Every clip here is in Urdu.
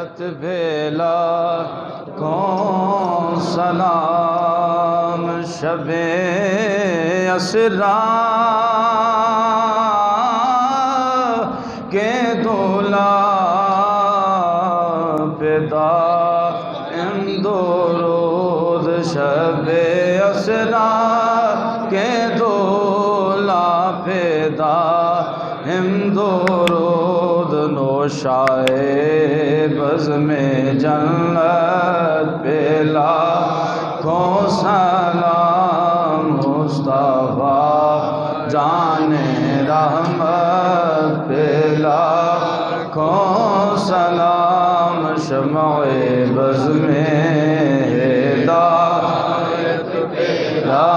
وت بھیلا کون سلام شب اسرا کے دولا پیدا درود شب اسرا کے دولا پیدا درود نوشائے بزم جنت پیلا کو سلام مصطفیٰ جان رحمت پیلا کو سلام شمع بزم ہدایت پیلا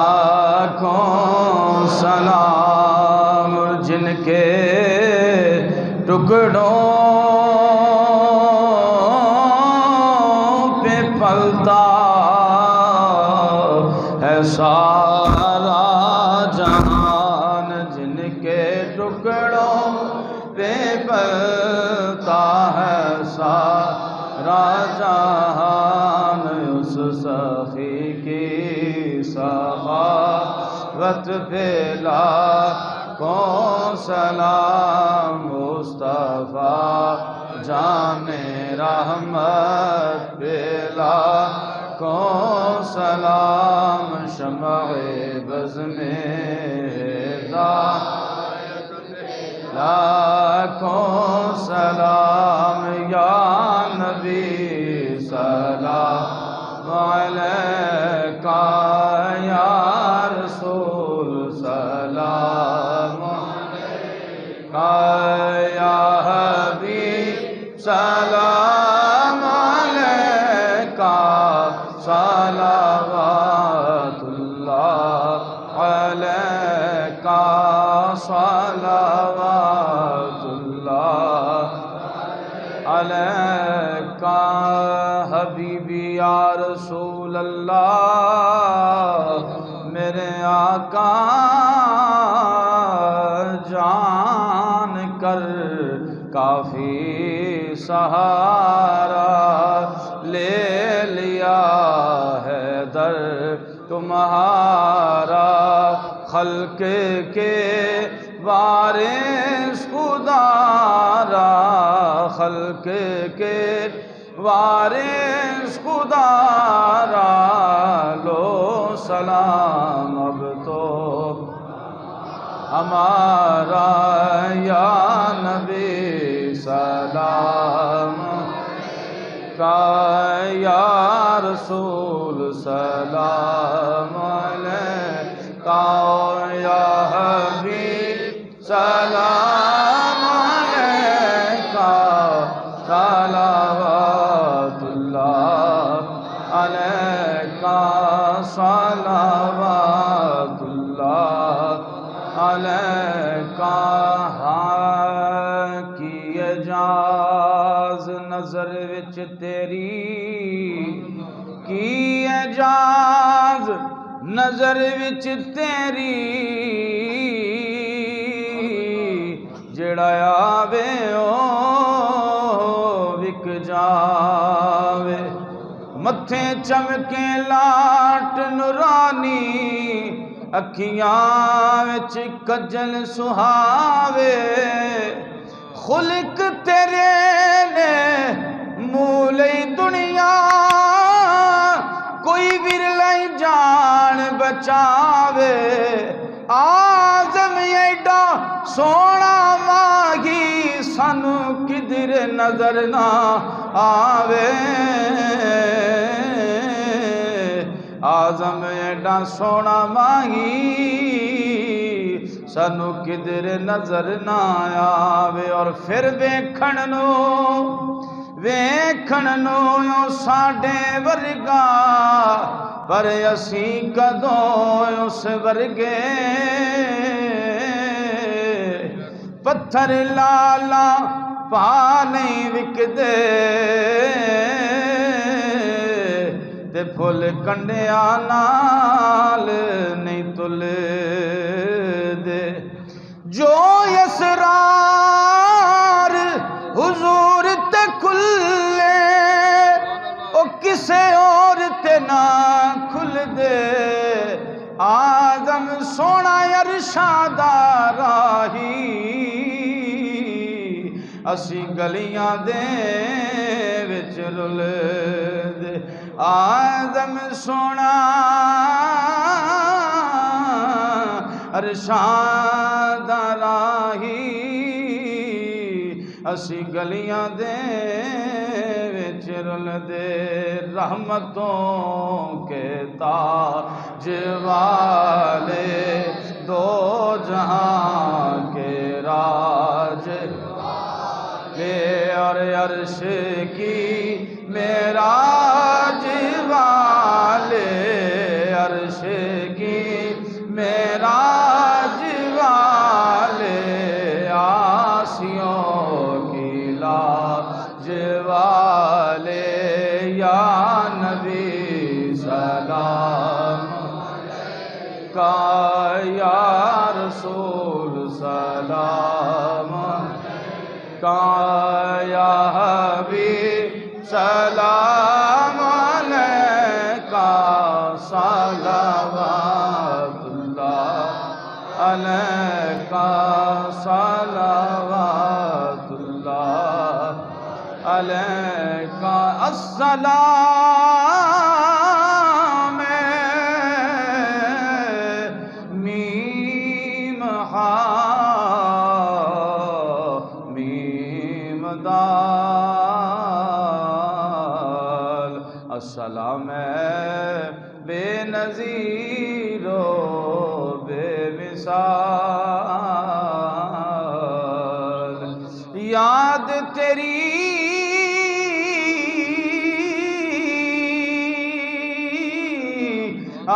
کو سلام جن کے ٹکڑوں پہ پلتا ہے سارا جہان جن کے ٹکڑوں پہ پلتا ہے سارا جہان اس سخی کی سخاوت پھیلا کون سلام مصطفیٰ جان رحمت پیلا کون سلام شمع بزم ہدایت پیلا کون سلام یا نبی سلام علیکہ یا رسول سلام یا حبیب سلام علیکہ صلوات اللہ علیکہ صلوات اللہ علیکہ حبیبی یا رسول اللہ میرے آقا جان کر کافی سہارا لے لیا ہے در تمہارا خلق کے وارث خدارا خلق کے وارث خدارا لو سلام اب تو ہمارا یا نبی سلام کا یا رسول سلام علیکہ یا حبیب سلام علیکہ صلوات اللہ علیکہ صلوات اللہ علیکہ کی اجاز نظر وچ تیری کی اجاز نظر وچ تیری جڑا آوے او وک جاوے متھے چمکے لاٹ نورانی اکھیاں وچ کجل سہاوے خلق تیرے نے مولی دنیا کوئی ورلائی جان بچاوے آزم ایڈا سونا ماہی سانو کدھر نظر نہ آوے آزم ایڈا سونا ماہی سانو کدھر نظر نہ آوے اور پھر ویکھن نو یوں ساڈے ورگا پر اسی کدوں اس ورگے پتھر لالا پا نہیں وکدے تے پھل کنڈیاں نال نہیں تل دے جو اسرار حضور تے کھلے کسے اور تے نہ کھل دے آدم سونا ارشادہ راہی اسی گلیاں دے وچ رل دے آدم سونا ارشادہ راہی اسی گلیاں دے وچ رل دے رحمتوں کے تاج والے دو جہاں کے راج لے اور عرش کی معراج والے عرش کی معراج والے آسیوں کی لاج والے یا نبی سلام کا یا رسول سلام کا یا حبیب سلام علیکہ صلوات اللہ علیکہ صلوات اللہ علیکہ السلام میم ہا میم دال السلام بے نظیر و بے مثال یاد تیری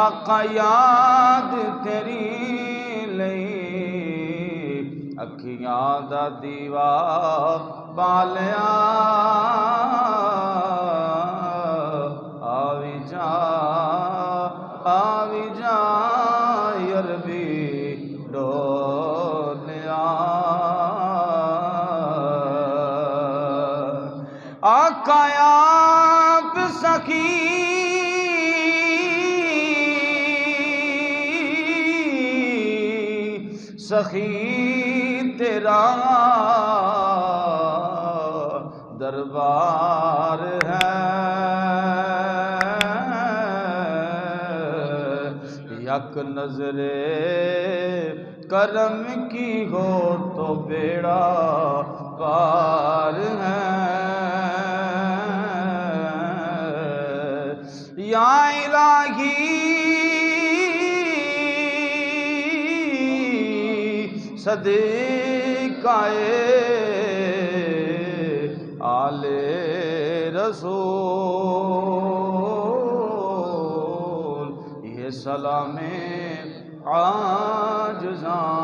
آقا یاد تیری لئی اکھیاں دا دیوا بالیا آوی جا عربی ڈولیا آقا آپ سخی سخی تیرا دربار ہے یک نظر کرم کی ہو تو بیڑا پار ہے یا الہی صدیقائے آل رسول یہ سلام عاجزاں